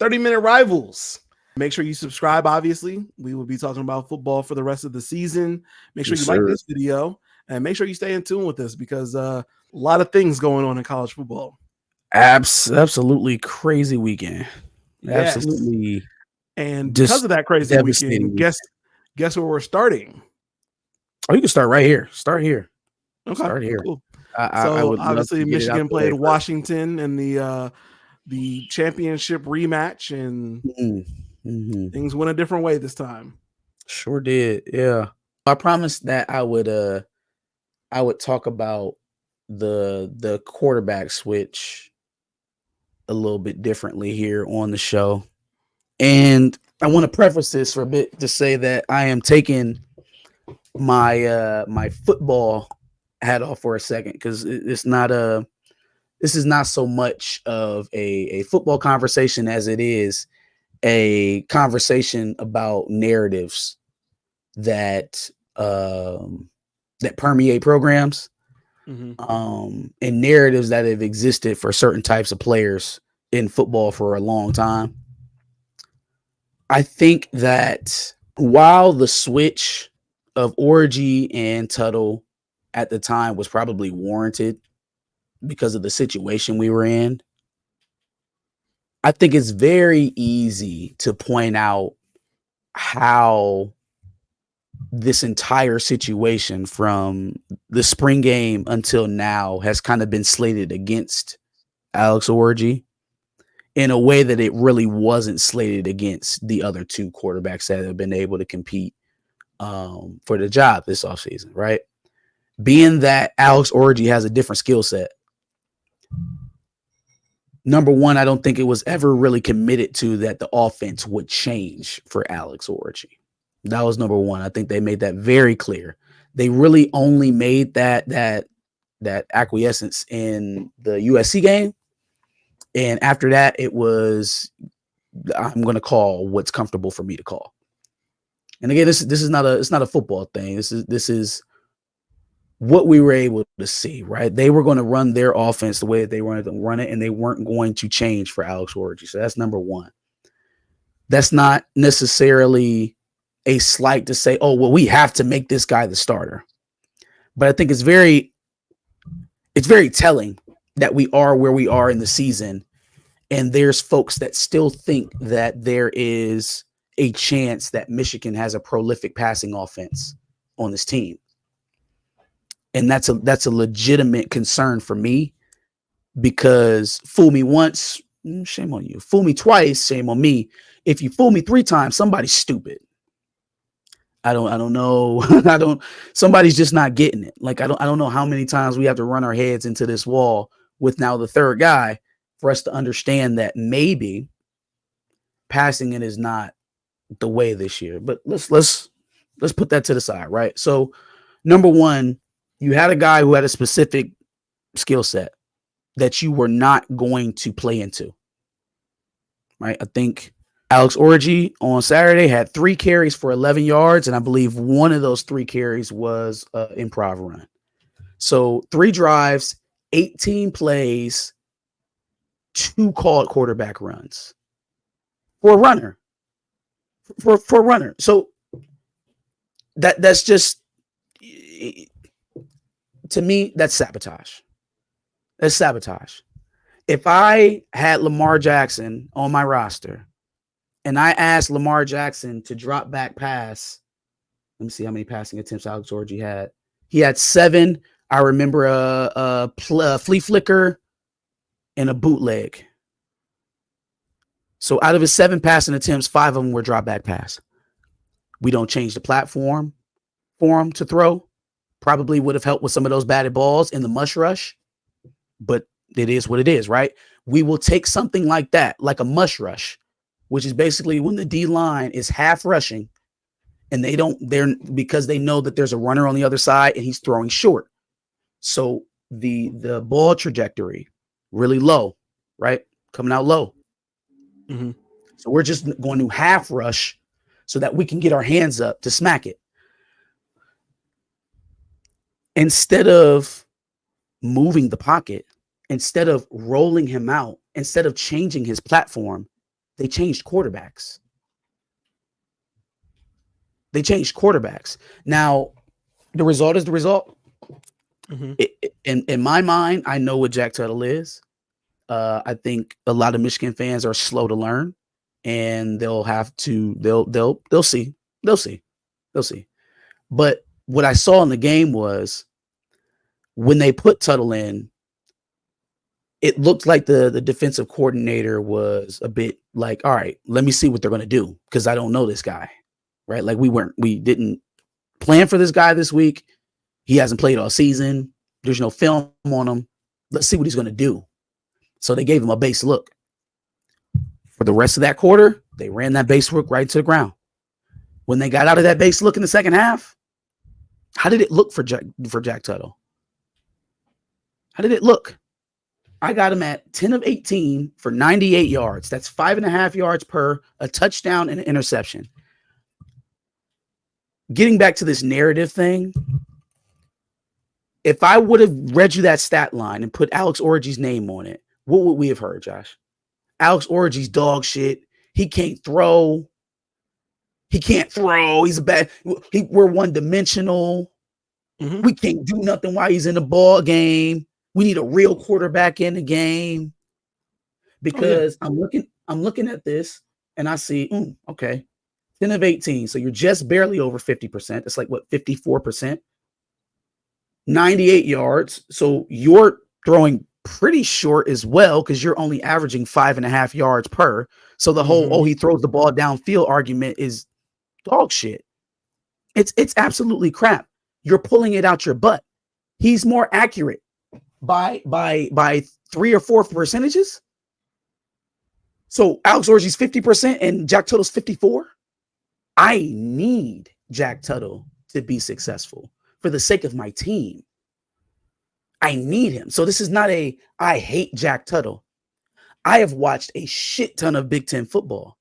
30-minute rivals. Make sure you subscribe. Obviously, we will be talking about football for the rest of the season. Make sure you like this video and make sure you stay in tune with this because a lot of things going on in college football. Absolutely crazy weekend. Yes. Absolutely. And because of that crazy weekend, guess where we're starting? Oh, you can start right here. Start here. Okay. Start here. Cool. I would obviously Michigan played Washington in the championship rematch, and things went a different way this time. Sure did. Yeah. I promised that I would talk about the quarterback switch a little bit differently here on the show. And I want to preface this for a bit to say that I am taking my my football hat off for a second because this is not so much of a football conversation as it is a conversation about narratives that that permeate programs, and narratives that have existed for certain types of players in football for a long time. I think that while the switch of Orji and Tuttle at the time was probably warranted because of the situation we were in, I think it's very easy to point out how this entire situation from the spring game until now has kind of been slated against Alex Orji in a way that it really wasn't slated against the other two quarterbacks that have been able to compete for the job this offseason, right? Being that Alex Orji has a different skill set. Number one, I don't think it was ever really committed to that the offense would change for Alex Orji. That was number one. I think they made that very clear. They really only made that acquiescence in the USC game. And after that, it was, I'm going to call what's comfortable for me to call. And again, this is not a football thing. This is what we were able to see, right? They were going to run their offense the way that they wanted to run it, and they weren't going to change for Alex Orji. So that's number one. That's not necessarily a slight to say, oh, well, we have to make this guy the starter. But I think it's very telling that we are where we are in the season, and there's folks that still think that there is a chance that Michigan has a prolific passing offense on this team. And that's a legitimate concern for me, because fool me once, shame on you. Fool me twice, shame on me. If you fool me 3 times, somebody's stupid. I don't know. Somebody's just not getting it. Like, I don't know how many times we have to run our heads into this wall with now the third guy for us to understand that maybe passing it is not the way this year. But let's put that to the side, right? So, number one, you had a guy who had a specific skill set that you were not going to play into, right? I think Alex Orji on Saturday had 3 carries for 11 yards, and I believe one of those 3 carries was an improv run. So 3 drives, 18 plays, 2 called quarterback runs for a runner. For a runner. So that's just, to me, that's sabotage. That's sabotage. If I had Lamar Jackson on my roster and I asked Lamar Jackson to drop back pass, let me see how many passing attempts Alex Orji had. He had 7. I remember a flea flicker and a bootleg. So out of his 7 passing attempts, 5 of them were drop back pass. We don't change the platform for him to throw. Probably would have helped with some of those batted balls in the mush rush, but it is what it is, right? We will take something like that, like a mush rush, which is basically when the D line is half rushing and they're because they know that there's a runner on the other side and he's throwing short. So the ball trajectory really low, right? Coming out low. Mm-hmm. So we're just going to half rush so that we can get our hands up to smack it. Instead of moving the pocket, instead of rolling him out, instead of changing his platform, They changed quarterbacks. Now, the result is the result. In my mind, I know what Jack Tuttle is. I think a lot of Michigan fans are slow to learn, and they'll see. But what I saw in the game was when they put Tuttle in, it looked like the defensive coordinator was a bit like, all right, let me see what they're going to do, because I don't know this guy, right? Like we didn't plan for this guy this week. He hasn't played all season. There's no film on him. Let's see what he's going to do. So they gave him a base look. For the rest of that quarter, they ran that base look right to the ground. When they got out of that base look in the second half, how did it look for Jack Tuttle? How did it look? I got him at 10 of 18 for 98 yards. That's 5.5 yards per, a touchdown and an interception. Getting back to this narrative thing, if I would have read you that stat line and put Alex Orji's name on it, what would we have heard, Josh? Alex Orji's dog shit. He can't throw. He's a bad. We're one-dimensional. We can't do nothing while he's in the ball game. We need a real quarterback in the game. Because I'm looking at this and I see, okay, 10 of 18. So you're just barely over 50%. It's like what, 54%? 98 yards. So you're throwing pretty short as well, because you're only averaging 5.5 yards per. So the whole, he throws the ball downfield argument is dog shit. It's absolutely crap. You're pulling it out your butt. He's more accurate by 3 or 4 percentages. So Alex Orji's 50% and Jack Tuttle's 54%. I need Jack Tuttle to be successful for the sake of my team. I need him. So this is not I hate Jack Tuttle. I have watched a shit ton of Big Ten football.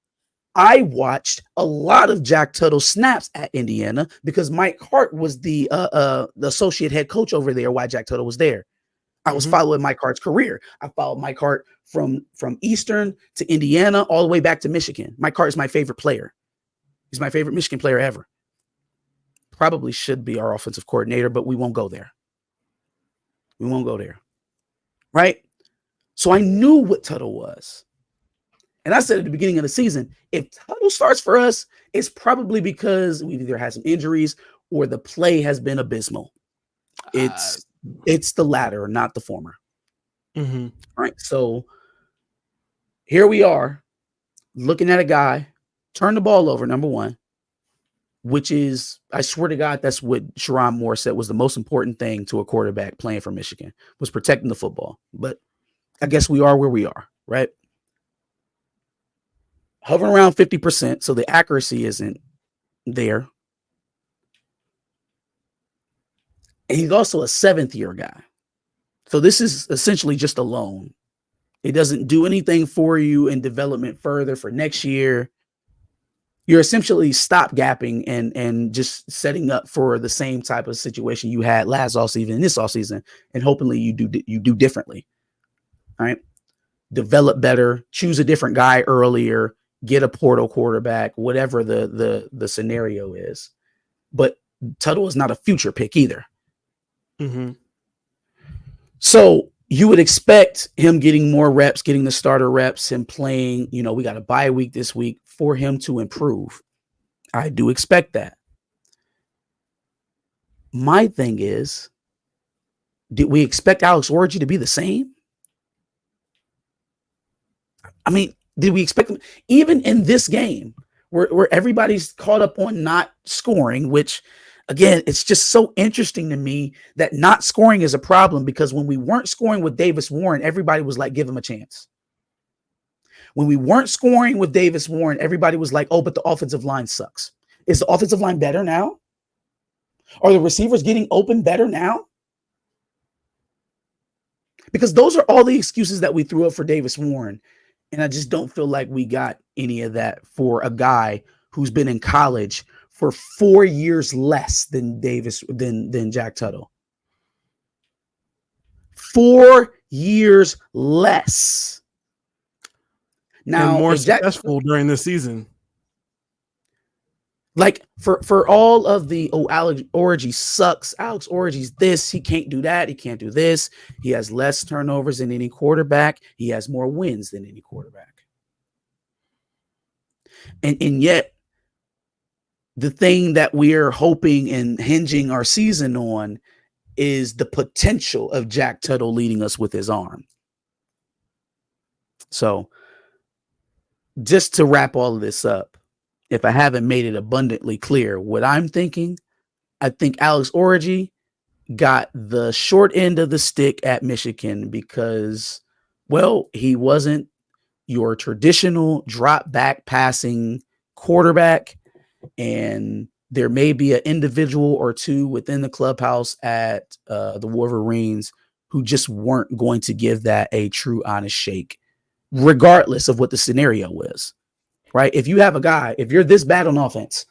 I watched a lot of Jack Tuttle snaps at Indiana because Mike Hart was the associate head coach over there while Jack Tuttle was there. I was following Mike Hart's career. I followed Mike Hart from Eastern to Indiana all the way back to Michigan. Mike Hart is my favorite player. He's my favorite Michigan player ever. Probably should be our offensive coordinator, but we won't go there. Right? So I knew what Tuttle was. And I said at the beginning of the season, if Tuttle starts for us, it's probably because we either had some injuries or the play has been abysmal. It's the latter, not the former. All right. So here we are looking at a guy turn the ball over, number one, which is, I swear to God, that's what Sherrone Moore said was the most important thing to a quarterback playing for Michigan, was protecting the football. But I guess we are where we are, right? Hovering around 50%, so the accuracy isn't there. And he's also a 7th-year guy. So this is essentially just a loan. It doesn't do anything for you in development further for next year. You're essentially stopgapping and just setting up for the same type of situation you had last offseason and this offseason, and hopefully you do differently. All right. Develop better, choose a different guy earlier, get a portal quarterback, whatever the scenario is. But Tuttle is not a future pick either. So you would expect him getting more reps, getting the starter reps, him playing, we got a bye week this week, for him to improve. I do expect that. My thing is, did we expect Alex Orji to be the same? I mean, did we expect him, even in this game where everybody's caught up on not scoring, which, again, it's just so interesting to me that not scoring is a problem, because when we weren't scoring with Davis Warren, everybody was like, give him a chance. When we weren't scoring with Davis Warren, everybody was like, oh, but the offensive line sucks. Is the offensive line better now? Are the receivers getting open better now? Because those are all the excuses that we threw up for Davis Warren. And I just don't feel like we got any of that for a guy who's been in college for 4 years less than than Jack Tuttle. 4 years less. and more successful during this season. Like for all of the Alex Orji sucks. Alex Orji's this. He can't do that. He can't do this. He has less turnovers than any quarterback. He has more wins than any quarterback. And yet, the thing that we're hoping and hinging our season on is the potential of Jack Tuttle leading us with his arm. So, just to wrap all of this up, if I haven't made it abundantly clear what I'm thinking, I think Alex Orji got the short end of the stick at Michigan because, well, he wasn't your traditional drop back passing quarterback. And there may be an individual or two within the clubhouse at the Wolverines who just weren't going to give that a true, honest shake, regardless of what the scenario was. Right? If you have a guy, if you're this bad on offense,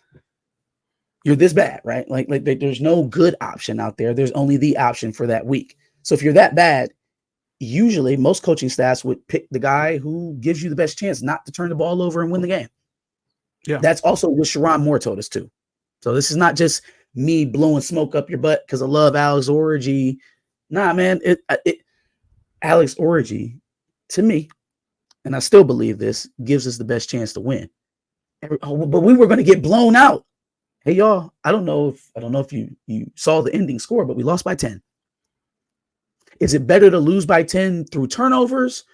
you're this bad, right? Like there's no good option out there. There's only the option for that week. So if you're that bad, usually most coaching staffs would pick the guy who gives you the best chance not to turn the ball over and win the game. Yeah. That's also what Sherrone Moore told us too. So this is not just me blowing smoke up your butt because I love Alex Orji. Nah, man, Alex Orji, to me, and I still believe this, gives us the best chance to win. But we were going to get blown out. Hey, y'all, I don't know if you saw the ending score, but we lost by 10. Is it better to lose by 10 through turnovers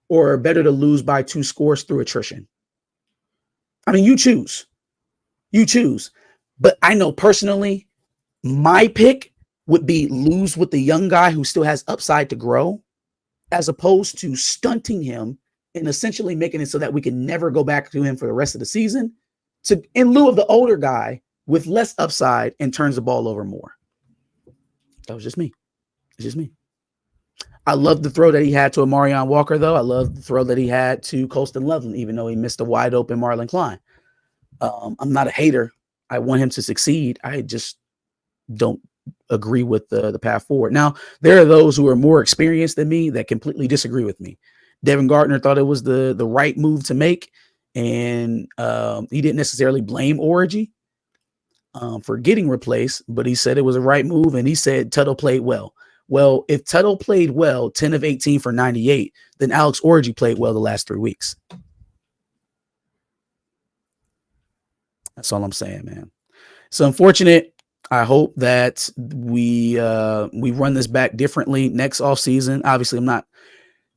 or better to lose by 2 scores through attrition? I mean, you choose. You choose. But I know personally, my pick would be lose with the young guy who still has upside to grow, as opposed to stunting him and essentially making it so that we can never go back to him for the rest of the season, to in lieu of the older guy with less upside and turns the ball over more. That was just me. It's just me. I love the throw that he had to Amarion Walker, though. I love the throw that he had to Colston Loveland, even though he missed a wide open Marlon Klein. I'm not a hater. I want him to succeed. I just don't agree with the path forward. Now, there are those who are more experienced than me that completely disagree with me. Devin Gardner thought it was the right move to make, and he didn't necessarily blame Orji for getting replaced, but he said it was a right move, and he said Tuttle played well. Well, if Tuttle played well, 10 of 18 for 98, then Alex Orji played well the last 3 weeks. That's all I'm saying, man. It's unfortunate. I hope that we run this back differently next offseason. Obviously, I'm not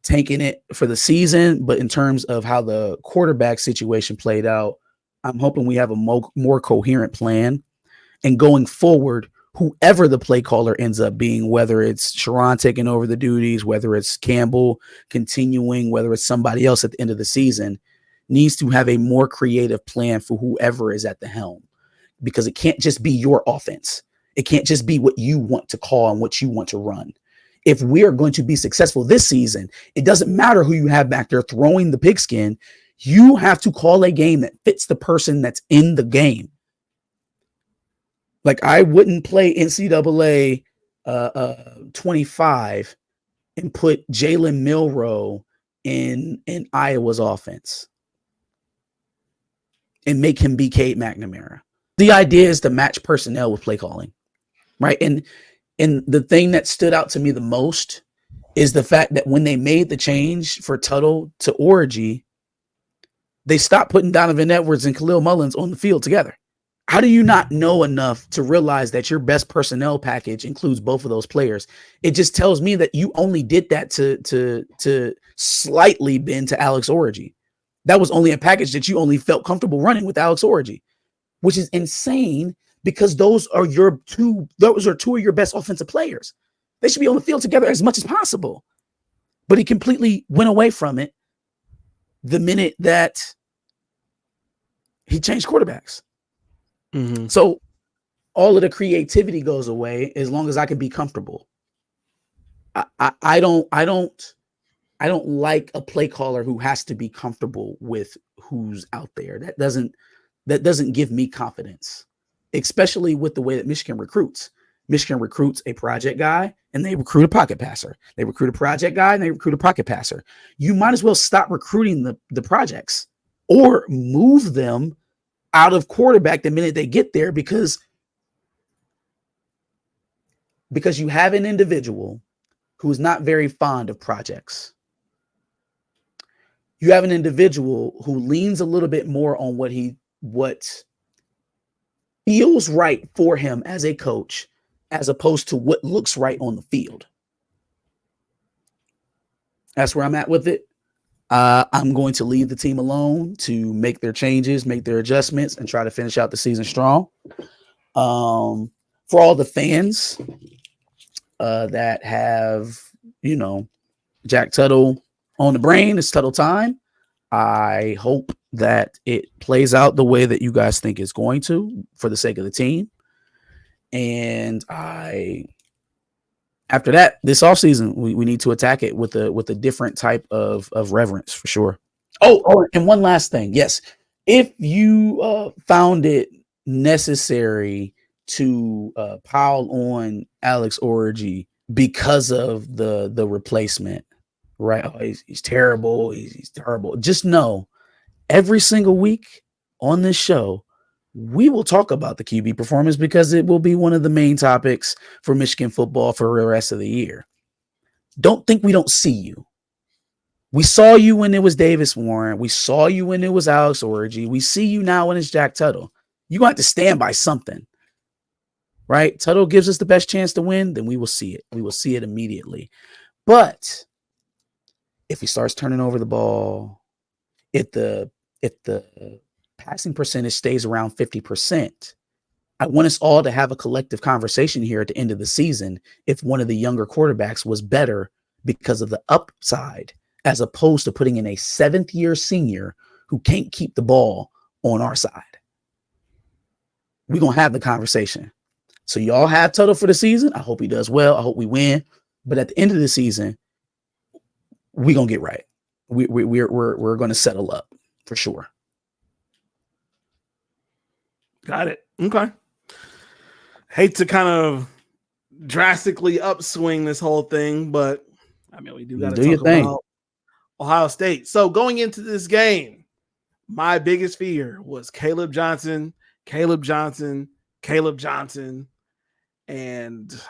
tanking it for the season, but in terms of how the quarterback situation played out, I'm hoping we have a more coherent plan. And going forward, whoever the play caller ends up being, whether it's Sherrone taking over the duties, whether it's Campbell continuing, whether it's somebody else at the end of the season, needs to have a more creative plan for whoever is at the helm, because it can't just be your offense. It can't just be what you want to call and what you want to run. If we are going to be successful this season, it doesn't matter who you have back there throwing the pigskin. You have to call a game that fits the person that's in the game. Like, I wouldn't play NCAA 25 and put Jalen Milroe in Iowa's offense and make him be Cade McNamara. The idea is to match personnel with play calling, right? And the thing that stood out to me the most is the fact that when they made the change for Tuttle to Orji, they stopped putting Donovan Edwards and Khalil Mullins on the field together. How do you not know enough to realize that your best personnel package includes both of those players? It just tells me that you only did that to slightly bend to Alex Orji. That was only a package that you only felt comfortable running with Alex Orji, which is insane because those are two of your best offensive players. They should be on the field together as much as possible. But he completely went away from it the minute that he changed quarterbacks. Mm-hmm. So all of the creativity goes away as long as I can be comfortable. I don't like a play caller who has to be comfortable with who's out there. That doesn't give me confidence, especially with the way that Michigan recruits. Michigan recruits a project guy and they recruit a pocket passer. They recruit a project guy and they recruit a pocket passer. You might as well stop recruiting the projects or move them out of quarterback the minute they get there, because you have an individual who is not very fond of projects. You have an individual who leans a little bit more on what feels right for him as a coach, as opposed to what looks right on the field. That's where I'm at with it. I'm going to leave the team alone to make their changes, make their adjustments, and try to finish out the season strong. For all the fans that have, Jack Tuttle on the brain, it's Tuttle time. I hope that it plays out the way that you guys think it's going to, for the sake of the team. And after that, this offseason, we need to attack it with a different type of reverence, for sure. Oh, and one last thing. Yes. If you found it necessary to pile on Alex Orji because of the replacement, right? Oh, he's terrible. He's terrible. Just know, every single week on this show, we will talk about the QB performance, because it will be one of the main topics for Michigan football for the rest of the year. Don't think we don't see you. We saw you when it was Davis Warren. We saw you when it was Alex Orji. We see you now when it's Jack Tuttle. You're going to have to stand by something, right? Tuttle gives us the best chance to win, then we will see it. We will see it immediately. But if he starts turning over the ball, if the passing percentage stays around 50%, I want us all to have a collective conversation here at the end of the season if one of the younger quarterbacks was better because of the upside, as opposed to putting in a 7th-year senior who can't keep the ball on our side. We're going to have the conversation. So y'all have Tuttle for the season. I hope he does well. I hope we win. But at the end of the season, we're going to get right. We're going to settle up for sure. Got it. Okay. Hate to kind of drastically upswing this whole thing, but I mean, we do got to talk about Ohio State. So going into this game, my biggest fear was Caleb Johnson, and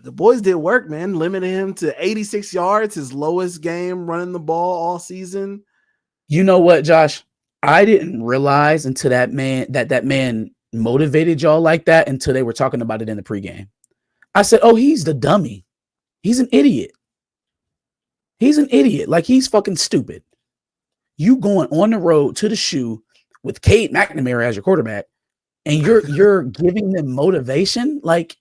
the boys did work, man. Limited him to 86 yards, his lowest game running the ball all season. You know what, Josh? I didn't realize until that man motivated y'all like that until they were talking about it in the pregame. I said, oh, he's the dummy. He's an idiot. Like, he's fucking stupid. You going on the road to the shoe with Cade McNamara as your quarterback, and you're giving them motivation? Like,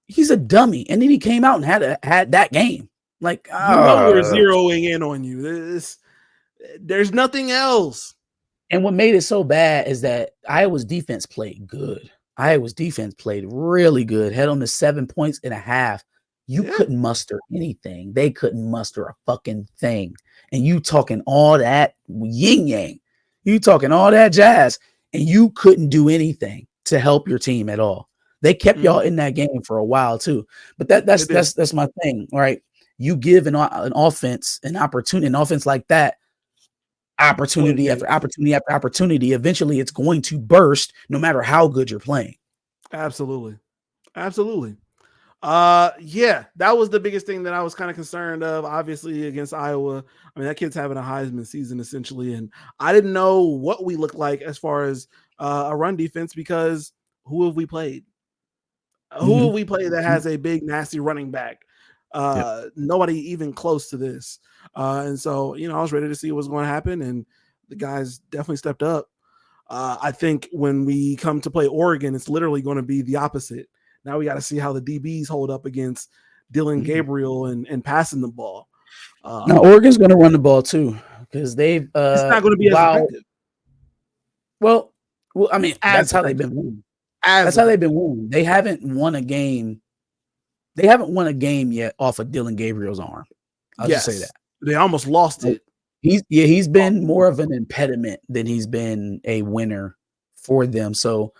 he's a dummy. And then he came out and had that game. Like, we're zeroing in on you. There's nothing else. And what made it so bad is that Iowa's defense played good. Iowa's defense played really good. Head on to 7 points and a half. You couldn't muster anything. They couldn't muster a fucking thing. And you talking all that yin yang. You talking all that jazz, and you couldn't do anything to help your team at all. They kept y'all in that game for a while too. But that's my thing, right? You give an offense an opportunity, an offense like that, opportunity after opportunity after opportunity. Eventually, it's going to burst, no matter how good you're playing. Absolutely. Yeah, that was the biggest thing that I was kind of concerned of, obviously, against Iowa. I mean, that kid's having a Heisman season, essentially, and I didn't know what we look like as far as a run defense, because who have we played? Who have we played that has a big, nasty running back? Nobody even close to this. And so, I was ready to see what's going to happen, and the guys definitely stepped up. I think when we come to play Oregon, it's literally going to be the opposite. Now we got to see how the DBs hold up against Dillon Gabriel and passing the ball. Now Oregon's going to run the ball too, because they've it's not going to be as effective. Well, I mean, that's how they've been winning. That's how they've been winning. They haven't won a game. They haven't won a game yet off of Dillon Gabriel's arm. I'll just say that. They almost lost it. He's been more of an impediment than he's been a winner for them. So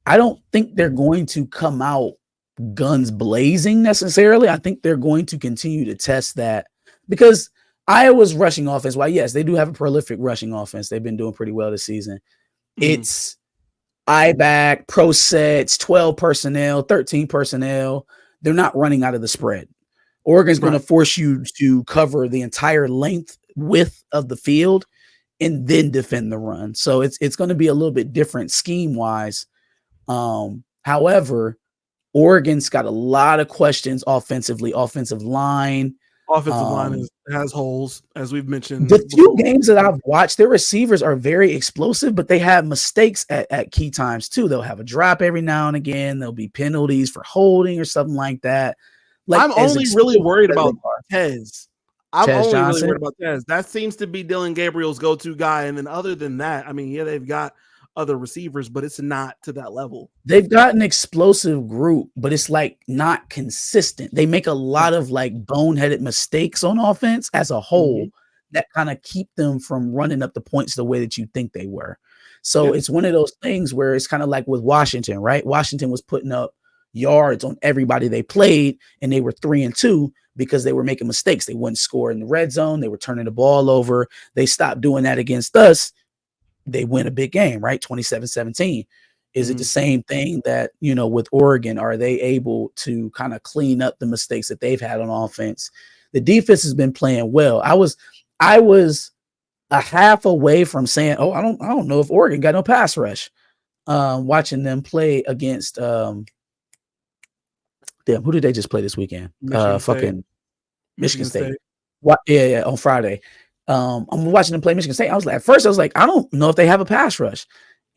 I don't think they're going to come out guns blazing necessarily. I think they're going to continue to test that because Iowa's rushing offense, while yes, they do have a prolific rushing offense. They've been doing pretty well this season. It's I-back, pro sets, 12 personnel, 13 personnel. They're not running out of the spread. Oregon's going to force you to cover the entire width of the field and then defend the run. So it's going to be a little bit different scheme-wise. However, Oregon's got a lot of questions offensively. Offensive line has holes, as we've mentioned. The few games that I've watched, their receivers are very explosive, but they have mistakes at key times too. They'll have a drop every now and again. There'll be penalties for holding or something like that. Like, I'm only really worried about Tez. That seems to be Dylan Gabriel's go-to guy. And then other than that, I mean, yeah, they've got other receivers, but it's not to that level. They've got an explosive group, but it's like not consistent. They make a lot of like boneheaded mistakes on offense as a whole that kind of keep them from running up the points the way that you think they were. So it's one of those things where it's kind of like with Washington, right? Washington was putting up yards on everybody they played, and they were 3-2 because they were making mistakes. They wouldn't score in the red zone. They were turning the ball over. They stopped doing that against us. They win a big game, right? 27-17. Is it the same thing that, with Oregon? Are they able to kind of clean up the mistakes that they've had on offense? The defense has been playing well. I was a half away from saying, I don't know if Oregon got no pass rush. Watching them play against who did they just play this weekend? Michigan State. What? Yeah, on Friday. I'm watching them play Michigan State. At first I was like, I don't know if they have a pass rush.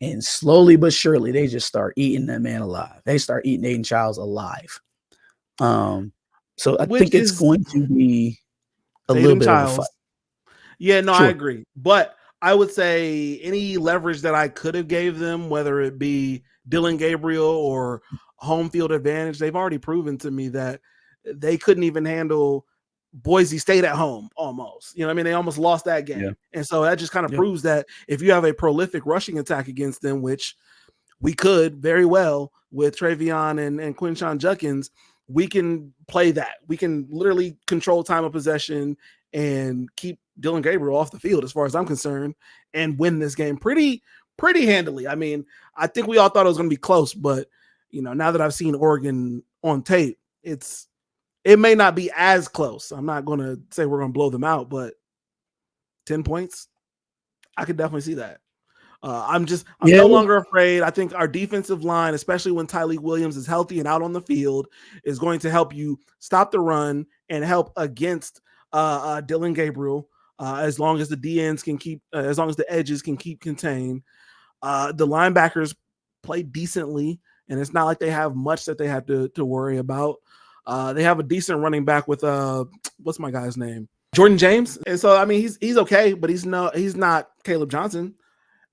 And slowly but surely, they just start eating that man alive. They start eating Aiden Childs alive. So I think it's going to be a little bit of a fight. Yeah, no, sure. I agree. But I would say any leverage that I could have gave them, whether it be Dylan Gabriel or home field advantage, they've already proven to me that they couldn't even handle Boise State at home almost. They almost lost that game. Yeah. And so that just kind of proves that if you have a prolific rushing attack against them, which we could very well with Travion and Quinshon Judkins, we can play that. We can literally control time of possession and keep Dylan Gabriel off the field as far as I'm concerned and win this game pretty handily. I mean, I think we all thought it was going to be close, but now that I've seen Oregon on tape, it may not be as close. I'm not going to say we're going to blow them out, but 10 points, I could definitely see that. I'm no longer afraid. I think our defensive line, especially when Tyleik Williams is healthy and out on the field, is going to help you stop the run and help against Dylan Gabriel as long as the DNs can keep, as long as the edges can keep contained. The linebackers play decently, and it's not like they have much that they have to worry about. They have a decent running back with what's my guy's name? Jordan James. And so I mean he's okay, but he's not Caleb Johnson.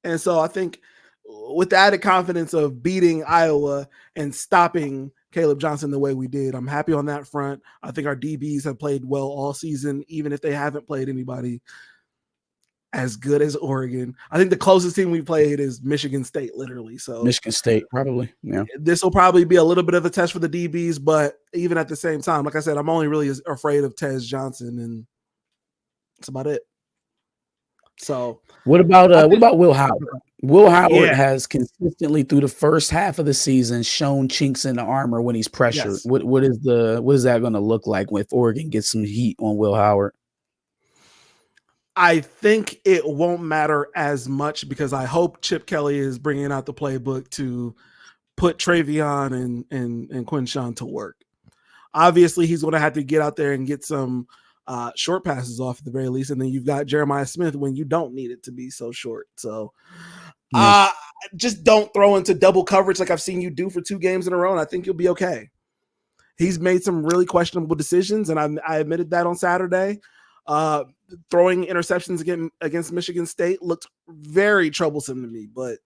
And so I think with the added confidence of beating Iowa and stopping Caleb Johnson the way we did, I'm happy on that front. I think our DBs have played well all season, even if they haven't played anybody as good as Oregon. I think the closest team we played is Michigan State, literally. So Michigan State, probably. Yeah. This will probably be a little bit of a test for the DBs, but even at the same time, like I said, I'm only really afraid of Tez Johnson, and that's about it. So what about Will Howard? Will Howard has consistently through the first half of the season shown chinks in the armor when he's pressured. Yes. What is that going to look like if Oregon gets some heat on Will Howard? I think it won't matter as much because I hope Chip Kelly is bringing out the playbook to put Travion and Quinshon to work. Obviously, he's going to have to get out there and get some short passes off at the very least. And then you've got Jeremiah Smith when you don't need it to be so short. So just don't throw into double coverage like I've seen you do for 2 games in a row, and I think you'll be okay. He's made some really questionable decisions, and I admitted that on Saturday. Throwing interceptions against Michigan State looked very troublesome to me, but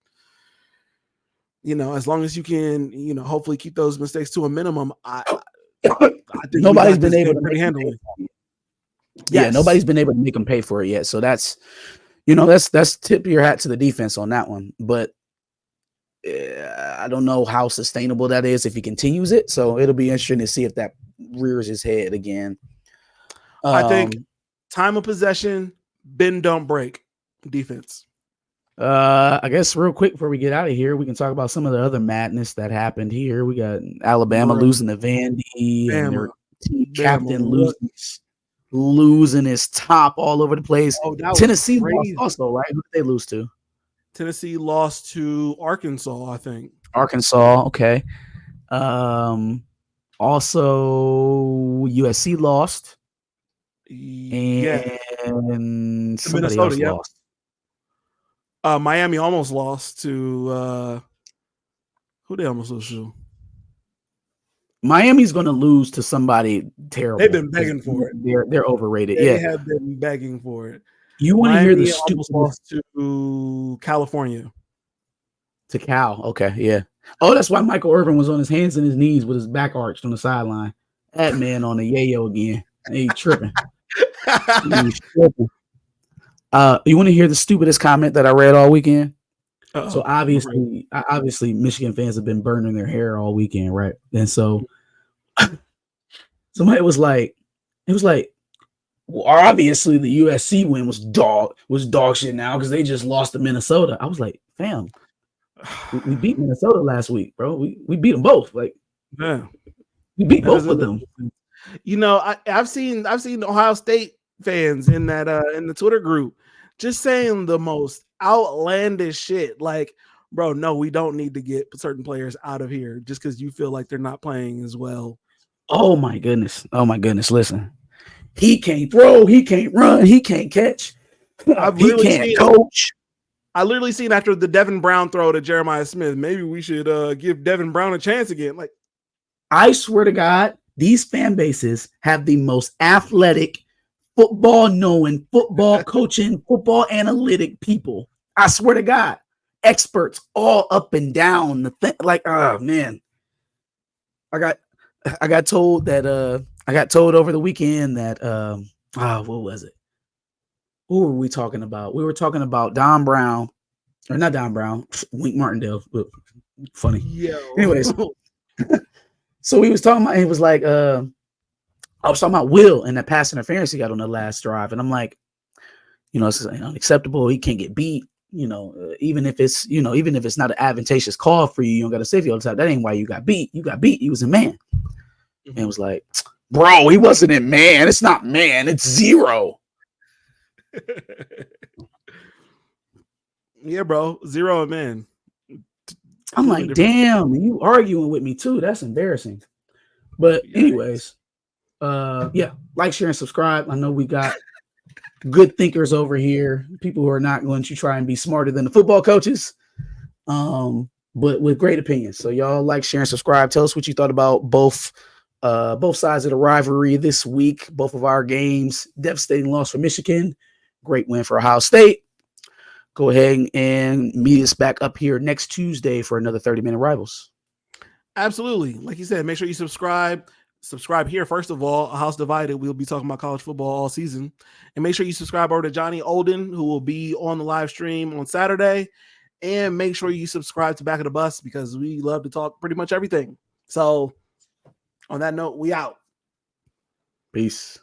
as long as you can, hopefully keep those mistakes to a minimum, I think nobody's been able to handle it. Yeah, nobody's been able to make them pay for it yet. So that's tip your hat to the defense on that one. But I don't know how sustainable that is if he continues it. So it'll be interesting to see if that rears his head again. I think time of possession, bend, don't break defense. I guess real quick before we get out of here, we can talk about some of the other madness that happened here. We got Alabama losing to Vandy and their team captain losing his top all over the place. Oh, Tennessee lost also, right? Who did they lose to? Tennessee lost to Arkansas, I think. Arkansas, okay. Also USC lost. And somebody else lost. Miami almost lost to who they almost lost to? Miami's going to lose to somebody terrible. They've been begging for it. They're overrated. They have been begging for it. You want to hear the stupid lost to California. To Cal. Okay, yeah. Oh, that's why Michael Irvin was on his hands and his knees with his back arched on the sideline. That man on the yayo again. He's tripping. You want to hear the stupidest comment that I read all weekend? So obviously Michigan fans have been burning their hair all weekend, right? And so somebody was like, well, obviously the USC win was dog shit now because they just lost to Minnesota. I was like, fam, we beat Minnesota last week, bro. We beat them both. Like, yeah, we beat both of them. You know, I've seen Ohio State fans in that in the Twitter group just saying the most outlandish shit. Like, bro, no, we don't need to get certain players out of here just because you feel like they're not playing as well. Oh my goodness. Listen, he can't throw, he can't run, he can't catch. He can't coach. I literally seen after the Devin Brown throw to Jeremiah Smith, maybe we should give Devin Brown a chance again. Like, I swear to God, these fan bases have the most athletic, football knowing, football coaching, football analytic people. I swear to God, experts all up and down the thing. Like, oh man, I got told that I got told over the weekend that what was it? Who were we talking about? We were talking about Don Brown, or not Don Brown, Wink Martindale. Funny. Yo. Anyways, so he was talking about. He was like, I was talking about Will and that pass interference he got on the last drive, and I'm like, it's unacceptable. He can't get beat. Even if it's not an advantageous call for you, you don't got to save you all the time. That ain't why you got beat. You got beat. He was a man. And it was like, bro, he wasn't in man. It's not man. It's zero. Yeah, bro. Zero and man. I'm like, damn, you arguing with me too. That's embarrassing. But anyways, like, share, and subscribe. I know we got good thinkers over here, people who are not going to try and be smarter than the football coaches, but with great opinions. So y'all like, share, and subscribe. Tell us what you thought about both sides of the rivalry this week. Both of our games, devastating loss for Michigan, great win for Ohio State. Go ahead and meet us back up here next Tuesday for another 30-minute Rivals. Absolutely. Like you said, make sure you subscribe. Subscribe here, first of all, A House Divided. We'll be talking about college football all season. And make sure you subscribe over to Johnny Olden, who will be on the live stream on Saturday. And make sure you subscribe to Back of the Bus because we love to talk pretty much everything. So on that note, we out. Peace.